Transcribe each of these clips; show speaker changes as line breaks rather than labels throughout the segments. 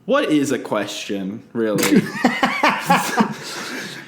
What is a question, really?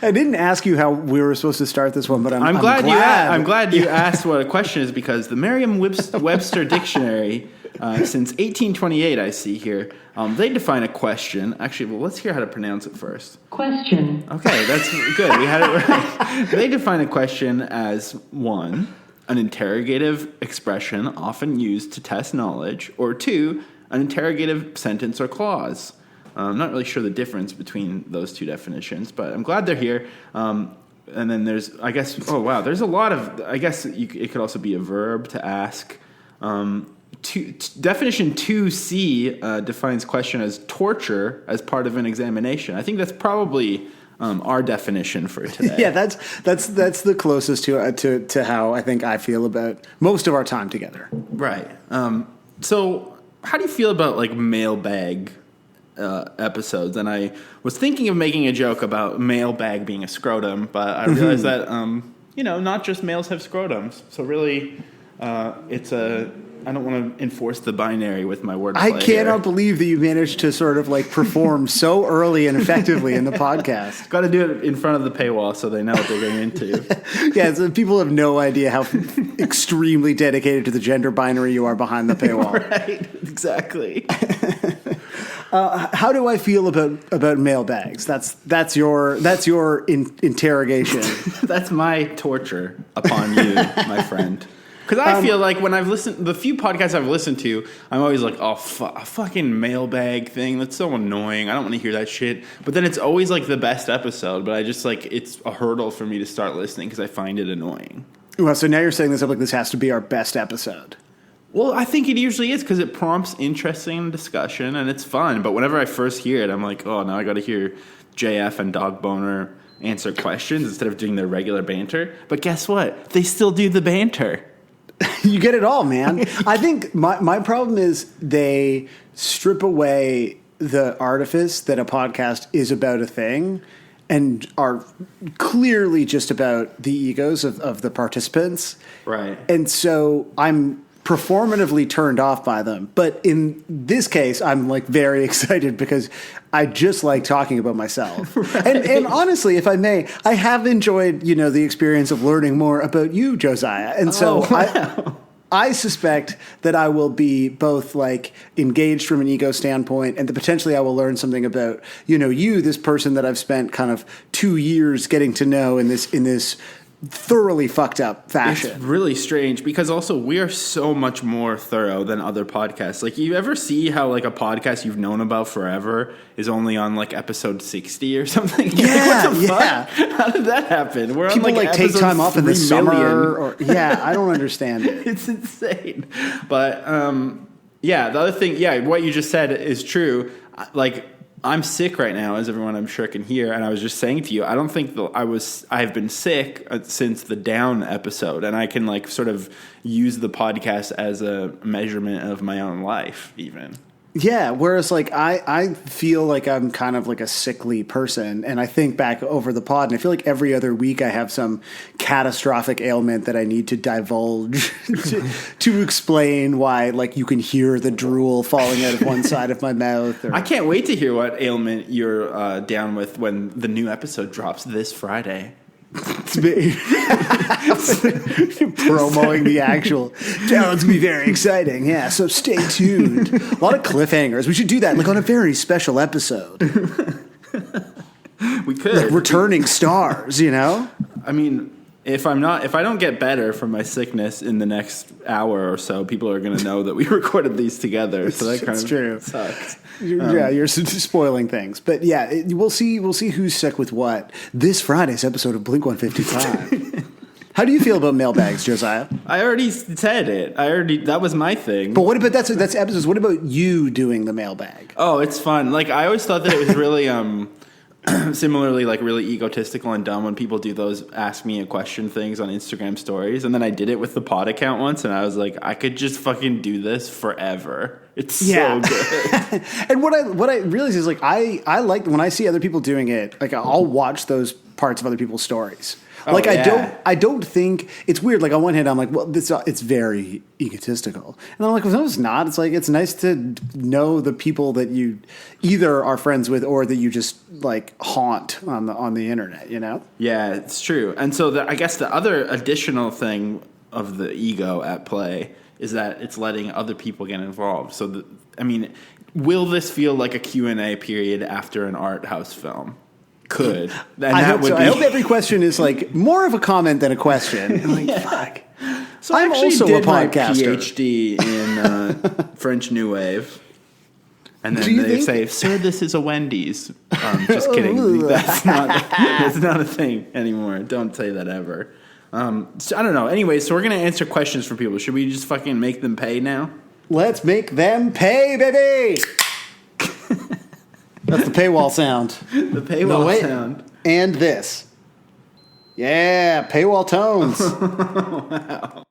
I didn't ask you how we were supposed to start this one, but I'm glad.
I'm glad you asked what a question is, because the Merriam-Webster dictionary, since 1828, I see here, they define a question. Actually, well, let's hear how to pronounce it first.
Question.
Okay, that's good. We had it right. They define a question as, 1, an interrogative expression often used to test knowledge, or 2, an interrogative sentence or clause. I'm not really sure the difference between those two definitions, but I'm glad they're here. And then there's, I guess, there's a lot of, I guess it could also be a verb to ask. Definition 2C defines question as torture as part of an examination. I think that's probably our definition for today.
Yeah, that's the closest to how I think I feel about most of our time together.
Right. So how do you feel about like mailbag episodes? And I was thinking of making a joke about mailbag being a scrotum, but I realized that not just males have scrotums. So really, I don't want to enforce the binary with my wordplay.
I cannot believe that you managed to sort of like perform so early and effectively in the podcast.
Got to do it in front of the paywall so they know what they're getting into.
Yeah, so people have no idea how extremely dedicated to the gender binary you are behind the paywall.
Right, exactly.
How do I feel about mailbags? That's your interrogation.
That's my torture upon you, my friend. Because I feel like when I've listened, the few podcasts I've listened to, I'm always like, a fucking mailbag thing. That's so annoying. I don't want to hear that shit. But then it's always like the best episode. But I just like, it's a hurdle for me to start listening because I find it annoying.
Well, so now you're saying this up like this has to be our best episode.
Well, I think it usually is because it prompts interesting discussion and it's fun. But whenever I first hear it, I'm like, oh, now I got to hear JF and Dog Boner answer questions instead of doing their regular banter. But guess what? They still do the banter.
You get it all, man. I think my problem is they strip away the artifice that a podcast is about a thing and are clearly just about the egos of the participants.
Right. And
so I'm performatively turned off by them. But in this case, I'm like very excited because I just like talking about myself. Right. And honestly, if I may, I have enjoyed, the experience of learning more about you, Josiah. And so I suspect that I will be both like engaged from an ego standpoint and that potentially I will learn something about, you, this person that I've spent kind of 2 years getting to know in this thoroughly fucked up fashion.
It's really strange because also we are so much more thorough than other podcasts. Like, you ever see how like a podcast you've known about forever is only on like episode 60 or something?
Yeah,
like, what the fuck? How did that happen? We're
people
on like
take time off in the summer.
Or,
I don't understand it.
It's insane. But the other thing, what you just said is true. Like, I'm sick right now, as everyone I'm sure can hear, and I was just saying to you, I don't think I've been sick since the Down episode, and I can like sort of use the podcast as a measurement of my own life, even.
Yeah, whereas like I feel like I'm kind of like a sickly person, and I think back over the pod, and I feel like every other week I have some catastrophic ailment that I need to divulge to explain why like you can hear the drool falling out of one side of my mouth.
I can't wait to hear what ailment you're down with when the new episode drops this Friday.
It's me promoting the actual. It's going to be very exciting. Yeah, so stay tuned. A lot of cliffhangers. We should do that like on a very special episode.
We could.
Like returning stars,
I mean, if I don't get better from my sickness in the next hour or so, people are going to know that we recorded these together. So that kind of
true.
Sucks.
You're spoiling things. But yeah, we'll see who's sick with what this Friday's episode of Blink 155. How do you feel about mailbags, Josiah?
I already said it. That was my thing.
But what about that's episodes? What about you doing the mailbag?
Oh, it's fun. Like, I always thought that it was really similarly, like, really egotistical and dumb when people do those ask me a question things on Instagram stories. And then I did it with the pod account once, and I was like, I could just fucking do this forever. It's so good.
And what I realize is, like, I like when I see other people doing it, like, I'll watch those parts of other people's stories.
Oh,
Like
yeah.
I don't think it's weird. Like on one hand, I'm like, well, it's very egotistical, and I'm like, well, no, it's not. It's like it's nice to know the people that you either are friends with or that you just like haunt on the internet. You know?
Yeah, it's true. And so I guess the other additional thing of the ego at play is that it's letting other people get involved. So, will this feel like a Q&A period after an art house film? Could. And
I hope so. I hope every question is like more of a comment than a question. Like, fuck.
So I'm
also
also
a
did my
podcaster.
PhD in French New Wave. And
Do
then
you
they
think-
say, "Sir, this is a Wendy's." Just kidding. That's not a thing anymore. Don't say that ever. So I don't know. Anyway, so we're going to answer questions from people. Should we just fucking make them pay now?
Let's make them pay, baby. That's the paywall sound.
The paywall
wait.
sound.
And this. Yeah, paywall tones.
Wow.